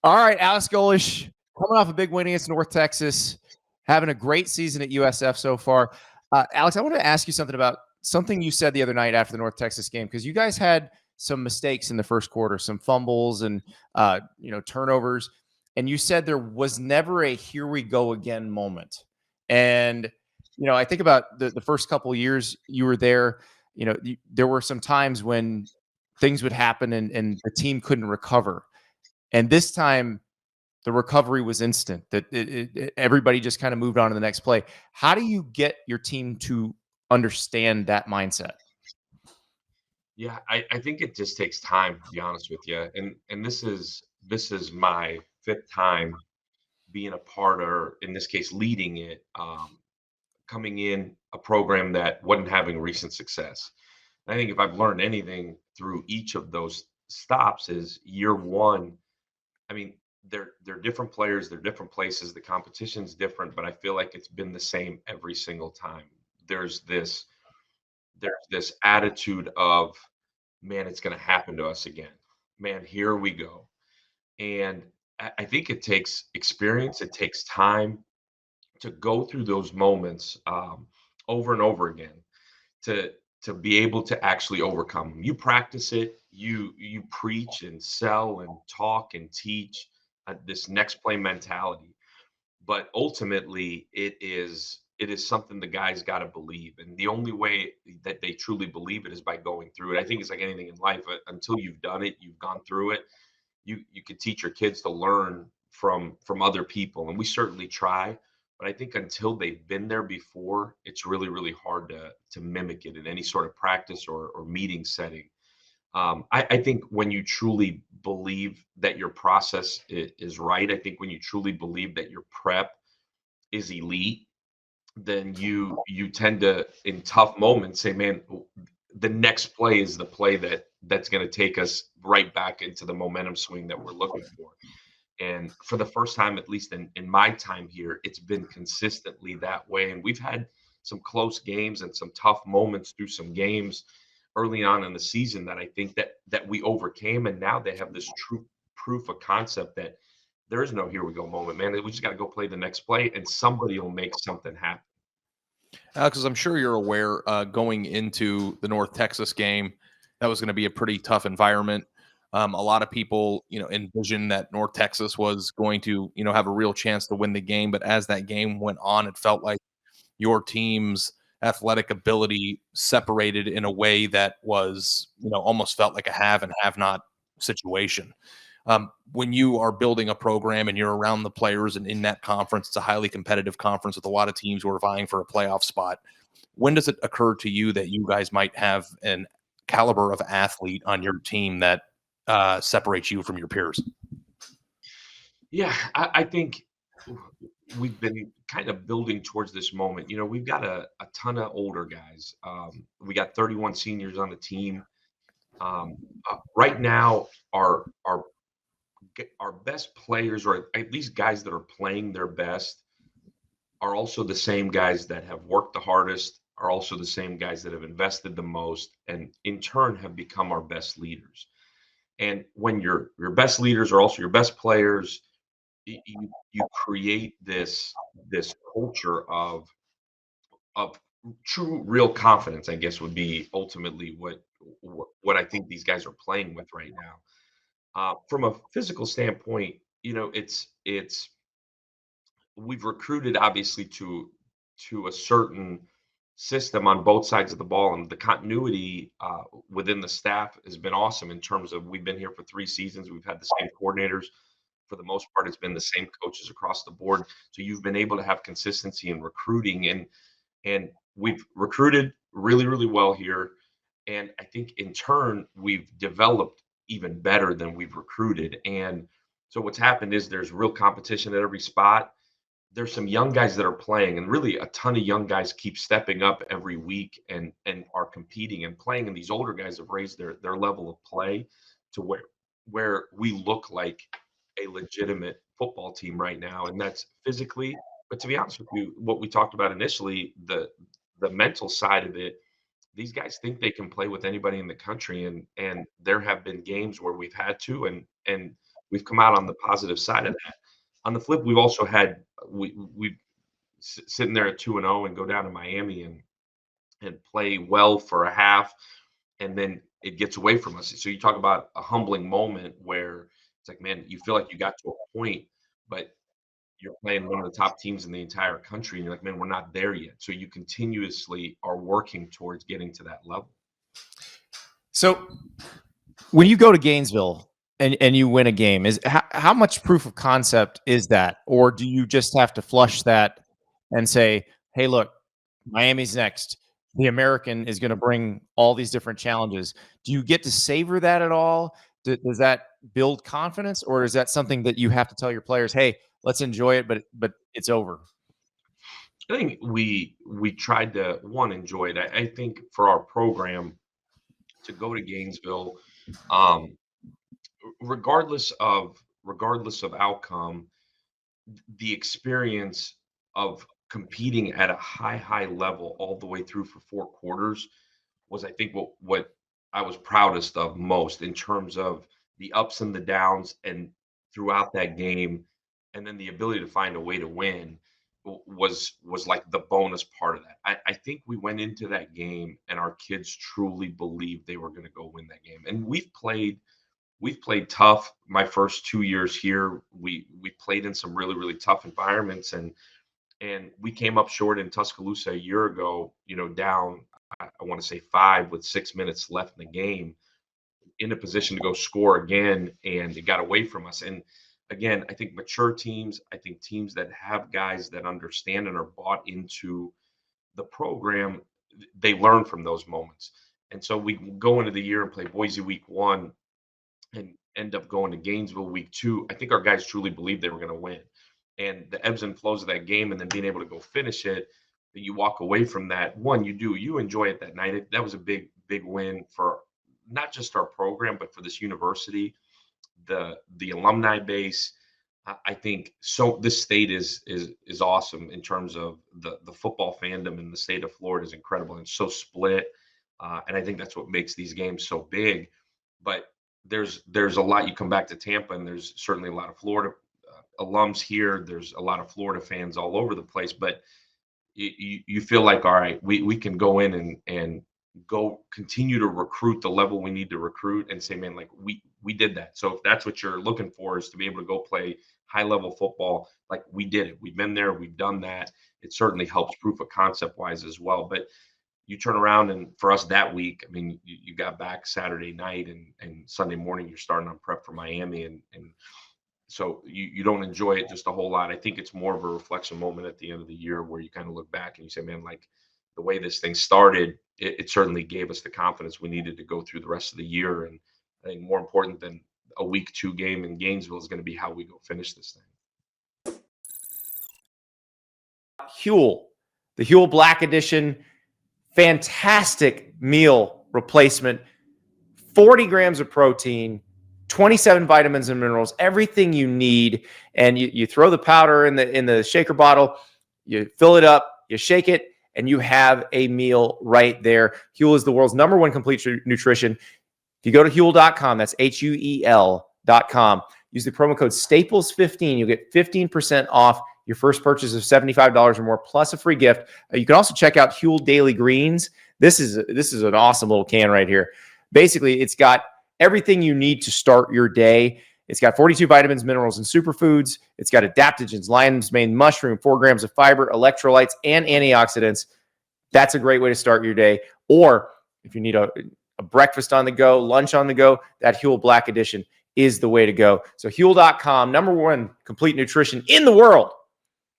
All right, Alex Golesh, coming off a big win against North Texas, having a great season at USF so far. Alex, I want to ask you something about something you said the other night after the North Texas game, because you guys had some mistakes in the first quarter, some fumbles and turnovers, and you said there was never a "here we go again" moment. And I think about the first couple of years you were there. There were some times when things would happen and the team couldn't recover. And this time, the recovery was instant. That everybody just kind of moved on to the next play. How do you get your team to understand that mindset? Yeah, I think it just takes time, to be honest with you. And this is my fifth time being a part, or in this case leading it, coming in a program that wasn't having recent success. I think if I've learned anything through each of those stops is year one. I mean, they're different players, they're different places, the competition's different, but I feel like it's been the same every single time. There's this there's this attitude of, man, it's going to happen to us again. Man, here we go. And I think it takes experience, it takes time to go through those moments over and over again to be able to actually overcome 'em. You practice it, you preach and sell and talk and teach this next play mentality, but ultimately it is something the guys got to believe, and the only way that they truly believe it is by going through it. I think it's like anything in life, until you've done it, you've gone through it, you could teach your kids to learn from other people, and we certainly try, but I think until they've been there before, it's really hard to mimic it in any sort of practice or meeting setting. I think when you truly believe that your process is right, I think when you truly believe that your prep is elite, then you tend to, in tough moments, say, man, the next play is the play that's going to take us right back into the momentum swing that we're looking for. And for the first time, at least in my time here, it's been consistently that way. And we've had some close games and some tough moments through some games early on in the season that I think that we overcame. And now they have this true proof of concept that there is no here we go moment, man. We just got to go play the next play and somebody will make something happen. Alex, as I'm sure you're aware, going into the North Texas game, that was going to be a pretty tough environment. A lot of people, envisioned that North Texas was going to, have a real chance to win the game. But as that game went on, it felt like your team's athletic ability separated in a way that was, almost felt like a have and have not situation. When you are building a program and you're around the players and in that conference, it's a highly competitive conference with a lot of teams who are vying for a playoff spot. When does it occur to you that you guys might have an caliber of athlete on your team that separates you from your peers? Yeah, I think we've been kind of building towards this moment. We've got a ton of older guys. We got 31 seniors on the team. Right now, our best players, or at least guys that are playing their best, are also the same guys that have worked the hardest, are also the same guys that have invested the most, and in turn have become our best leaders. And when your best leaders are also your best players, you create this culture of true real confidence, I guess, would be ultimately what I think these guys are playing with right now. From a physical standpoint, it's we've recruited obviously to a certain system on both sides of the ball, and the continuity within the staff has been awesome. In terms of, we've been here for 3 seasons, we've had the same coordinators for the most part, it's been the same coaches across the board, so you've been able to have consistency in recruiting, and we've recruited really well here, and I think in turn we've developed even better than we've recruited. And so what's happened is there's real competition at every spot. There's some young guys that are playing, and really a ton of young guys keep stepping up every week and are competing and playing, and these older guys have raised their level of play to where we look like a legitimate football team right now, and that's physically. But to be honest with you, what we talked about initially, the mental side of it, these guys think they can play with anybody in the country, and there have been games where we've had to, and we've come out on the positive side of that. On the flip, we've also had we sitting there at 2-0 and go down to Miami and play well for a half, and then it gets away from us. So you talk about a humbling moment where it's like, man, you feel like you got to a point, but you're playing one of the top teams in the entire country, and you're like, man, we're not there yet. So you continuously are working towards getting to that level. So when you go to Gainesville and you win a game, is how much proof of concept is that? Or do you just have to flush that and say, hey, look, Miami's next. The American is going to bring all these different challenges. Do you get to savor that at all? Does that build confidence, or is that something that you have to tell your players, hey, let's enjoy it, but it's over? I think we tried to enjoy it. I think for our program to go to Gainesville, um, regardless of outcome, the experience of competing at a high level all the way through for 4 quarters was, I think, what I was proudest of most in terms of the ups and the downs and throughout that game, and then the ability to find a way to win was like the bonus part of that. I think we went into that game and our kids truly believed they were going to go win that game. And we've played tough. My first 2 years here, we played in some really tough environments, and we came up short in Tuscaloosa a year ago, down, I want to say 5 with 6 minutes left in the game, in a position to go score again, and it got away from us. And again, I think mature teams, I think teams that have guys that understand and are bought into the program, they learn from those moments. And so we go into the year and play Boise week 1 and end up going to Gainesville week 2. I think our guys truly believed they were going to win. And the ebbs and flows of that game, and then being able to go finish it, that you walk away from that. You enjoy it that night. That was a big win for not just our program, but for this university, the alumni base. I think so. This state is awesome in terms of the football fandom, in the state of Florida is incredible, and so split. And I think that's what makes these games so big. But there's a lot. You come back to Tampa, and there's certainly a lot of Florida alums here. There's a lot of Florida fans all over the place. But you feel like, all right, we can go in and go continue to recruit the level we need to recruit, and say, man, like we did that. So if that's what you're looking for, is to be able to go play high level football, like we did it. We've been there. We've done that. It certainly helps proof of concept wise as well. But you turn around, and for us that week, I mean, you got back Saturday night, and Sunday morning you're starting on prep for Miami, and so you don't enjoy it just a whole lot. I think it's more of a reflection moment at the end of the year where you kind of look back and you say, man, like the way this thing started, it certainly gave us the confidence we needed to go through the rest of the year. And I think more important than a week 2 game in Gainesville is going to be how we go finish this thing. Huel, the Huel Black Edition, fantastic meal replacement, 40 grams of protein, 27 vitamins and minerals, everything you need. And you throw the powder in the shaker bottle, you fill it up, you shake it, and you have a meal right there. Huel is the world's #1 complete nutrition. If you go to Huel.com, that's HUEL.com, use the promo code Staples15, you'll get 15% off your first purchase of $75 or more, plus a free gift. You can also check out Huel Daily Greens. This is an awesome little can right here. Basically, it's got everything you need to start your day. It's got 42 vitamins, minerals, and superfoods. It's got adaptogens, lion's mane mushroom, 4 grams of fiber, electrolytes, and antioxidants. That's a great way to start your day. Or if you need a breakfast on the go, lunch on the go, that Huel Black Edition is the way to go. So Huel.com, #1 complete nutrition in the world.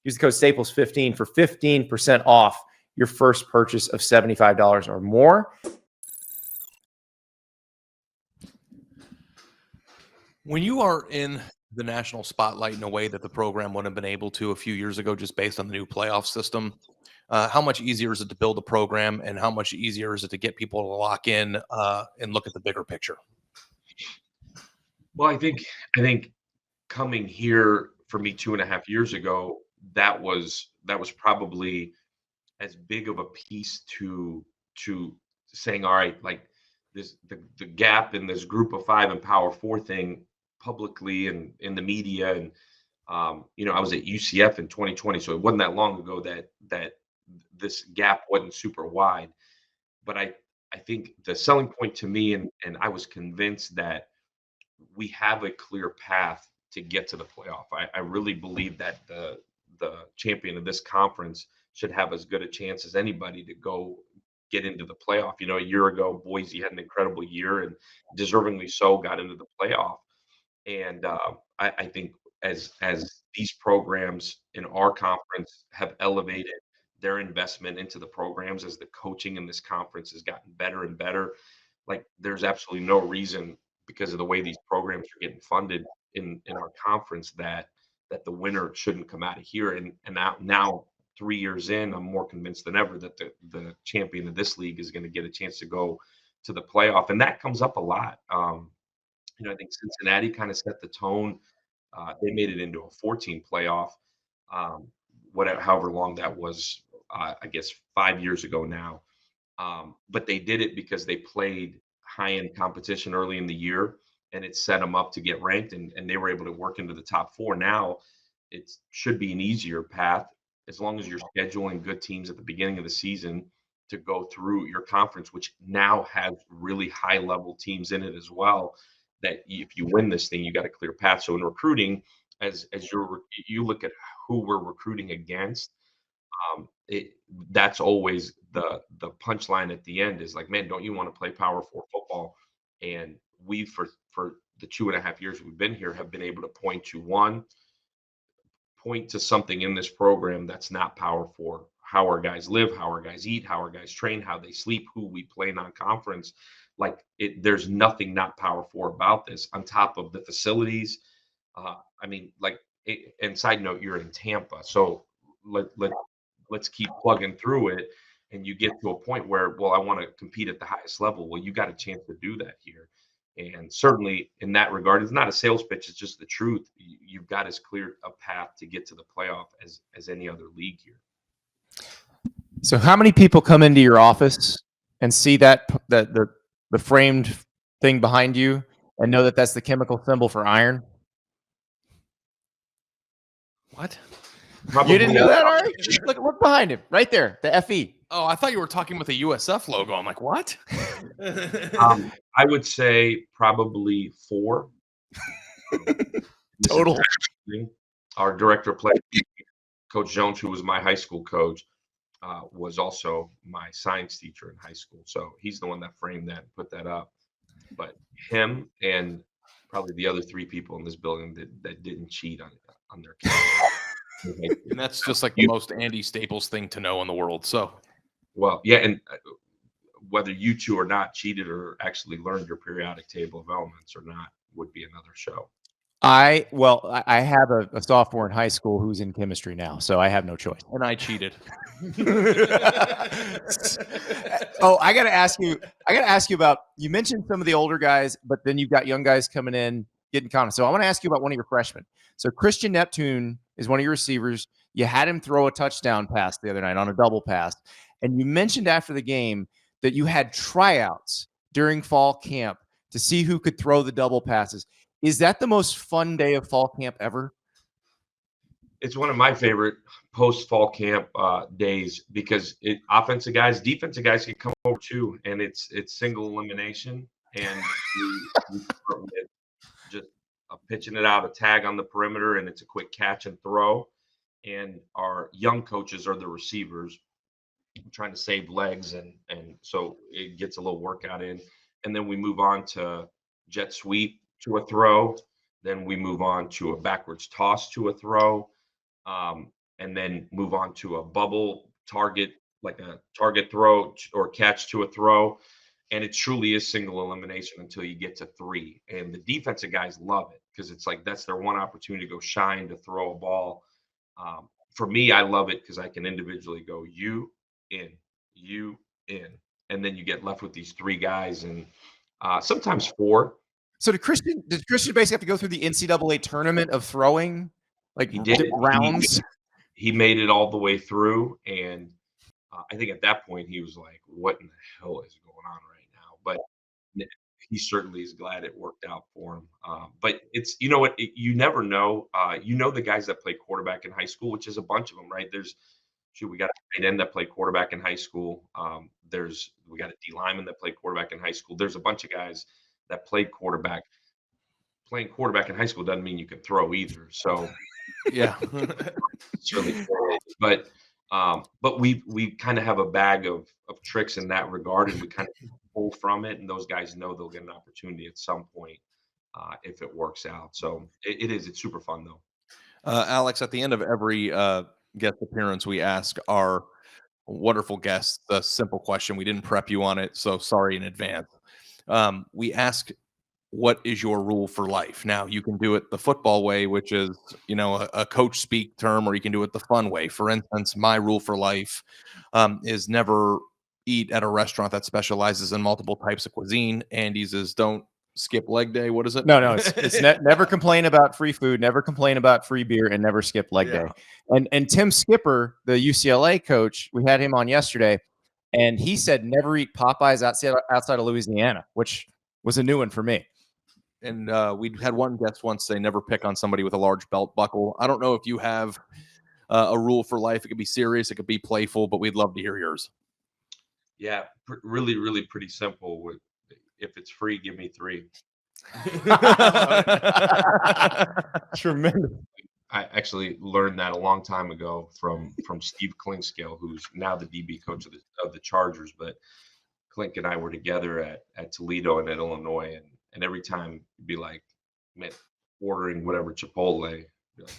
Use the code Staples15 for 15% off your first purchase of $75 or more. When you are in the national spotlight in a way that the program wouldn't have been able to a few years ago, just based on the new playoff system, how much easier is it to build a program, and how much easier is it to get people to lock in and look at the bigger picture? Well, I think coming here for me 2.5 years ago, that was probably as big of a piece to saying, all right, like the gap in this group of 5 and Power 4 thing, publicly and in the media. And I was at UCF in 2020, so it wasn't that long ago that this gap wasn't super wide. But I think the selling point to me, and I was convinced that we have a clear path to get to the playoff. I really believe that the champion of this conference should have as good a chance as anybody to go get into the playoff. A year ago, Boise had an incredible year and deservingly so got into the playoff. And I think as these programs in our conference have elevated their investment into the programs, as the coaching in this conference has gotten better and better, like there's absolutely no reason, because of the way these programs are getting funded in our conference, that the winner shouldn't come out of here. And now 3 years in, I'm more convinced than ever that the champion of this league is going to get a chance to go to the playoff, and that comes up a lot. I think Cincinnati kind of set the tone. They made it into a 14 playoff, however long that was. I guess 5 years ago now. But they did it because they played high-end competition early in the year, and it set them up to get ranked, and they were able to work into the top four. Now it should be an easier path, as long as you're scheduling good teams at the beginning of the season to go through your conference, which now has really high-level teams in it as well, that if you win this thing, you got a clear path. So in recruiting, as you look at who we're recruiting against, that's always the punchline at the end is like, man, don't you want to play Power 4 football? And we, for the 2.5 years we've been here, have been able to point to something in this program that's not Power 4. How our guys live, how our guys eat, how our guys train, how they sleep, who we play non-conference. Like there's nothing not Power 4 about this. On top of the facilities, and side note, you're in Tampa, so let's keep plugging through it, and you get to a point where, well, I want to compete at the highest level. Well, you got a chance to do that here. And certainly in that regard, it's not a sales pitch, it's just the truth. You've got as clear a path to get to the playoff as any other league here. So how many people come into your office and see that the framed thing behind you and know that that's the chemical symbol for iron? What? You didn't know that, Ari? Look behind him, right there, the FE. Oh, I thought you were talking with a USF logo. I'm like, what? I would say probably 4. Total. Our director of play, Coach Jones, who was my high school coach, was also my science teacher in high school. So he's the one that framed that and put that up. But him and probably the other 3 people in this building that didn't cheat on their kids. And that's just like the most Andy Staples thing to know in the world. So, well, yeah, and whether you two are not cheated or actually learned your periodic table of elements or not would be another show. I have a sophomore in high school who's in chemistry now, so I have no choice. And I cheated. Oh, I got to ask you about, you mentioned some of the older guys, but then you've got young guys coming in, getting confidence. So I want to ask you about one of your freshmen. So Christian Neptune is one of your receivers. You had him throw a touchdown pass the other night on a double pass. And you mentioned after the game that you had tryouts during fall camp to see who could throw the double passes. Is that the most fun day of fall camp ever? It's one of my favorite post-fall camp days, because offensive guys, defensive guys can come over too, and it's single elimination, and we start with just pitching it out, a tag on the perimeter, and it's a quick catch and throw. And our young coaches are the receivers, trying to save legs, and so it gets a little workout in. And then we move on to jet sweep to a throw. Then we move on to a backwards toss to a throw. And then move on to a bubble target, like a target throw or catch to a throw. And it truly is single elimination until you get to 3. And the defensive guys love it, because it's like that's their one opportunity to go shine, to throw a ball. For me, I love it because I can individually go you in, and then you get left with these 3 guys, and sometimes 4. So did Christian basically have to go through the NCAA tournament of throwing, like He did. rounds? He made it all the way through, and I think at that point he was like, "What in the hell is going on right now?" But he certainly is glad it worked out for him. But it's, you know what, you never know. The guys that play quarterback in high school, which is a bunch of them, right? We got a tight end that played quarterback in high school. We got a D lineman that played quarterback in high school. There's a bunch of guys that played quarterback. Playing quarterback in high school doesn't mean you can throw either. So Yeah. certainly, but we kind of have a bag of tricks in that regard, and we kind of pull from it. And those guys know they'll get an opportunity at some point if it works out. So it's super fun though. Alex, at the end of every guest appearance, we ask our wonderful guests a simple question. We didn't prep you on it, so sorry in advance. We ask, what is your rule for life? Now, you can do it the football way, which is, a coach speak term, or you can do it the fun way. For instance, my rule for life is never eat at a restaurant that specializes in multiple types of cuisine. Andy's is don't skip leg day. What is it? No, it's never complain about free food, never complain about free beer, and never skip leg day. And Tim Skipper, the UCLA coach, we had him on yesterday, and he said never eat Popeyes outside of Louisiana, which was a new one for me. And we had one guest once say never pick on somebody with a large belt buckle. I don't know if you have a rule for life. It could be serious, it could be playful, but we'd love to hear yours. Yeah, really, really pretty simple. If it's free, give me 3. Tremendous. I actually learned that a long time ago from Steve Klinkscale, who's now the DB coach of the Chargers. But Klink and I were together at Toledo and at Illinois, and every time he'd be like, man, ordering whatever Chipotle, be like,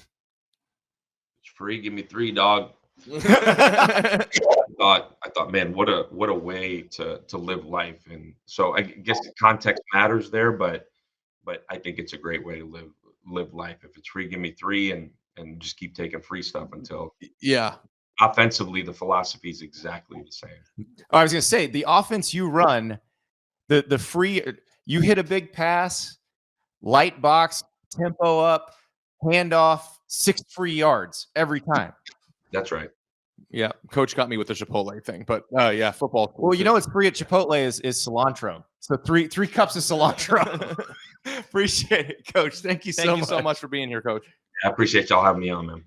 it's free, give me 3, dog. I thought, man, what a way to live life. And so I guess the context matters there, but I think it's a great way to live life. If it's free, give me 3, and just keep taking free stuff until offensively the philosophy is exactly the same. I was gonna say, the offense you run, the free, you hit a big pass, light box, tempo up, handoff, 6 free yards every time. That's right. Yeah, coach got me with the Chipotle thing, but football. Well, what's free at Chipotle is cilantro. So three cups of cilantro. Appreciate it, Coach. Thank you so much. Thank you so much for being here, Coach. I appreciate y'all having me on, man.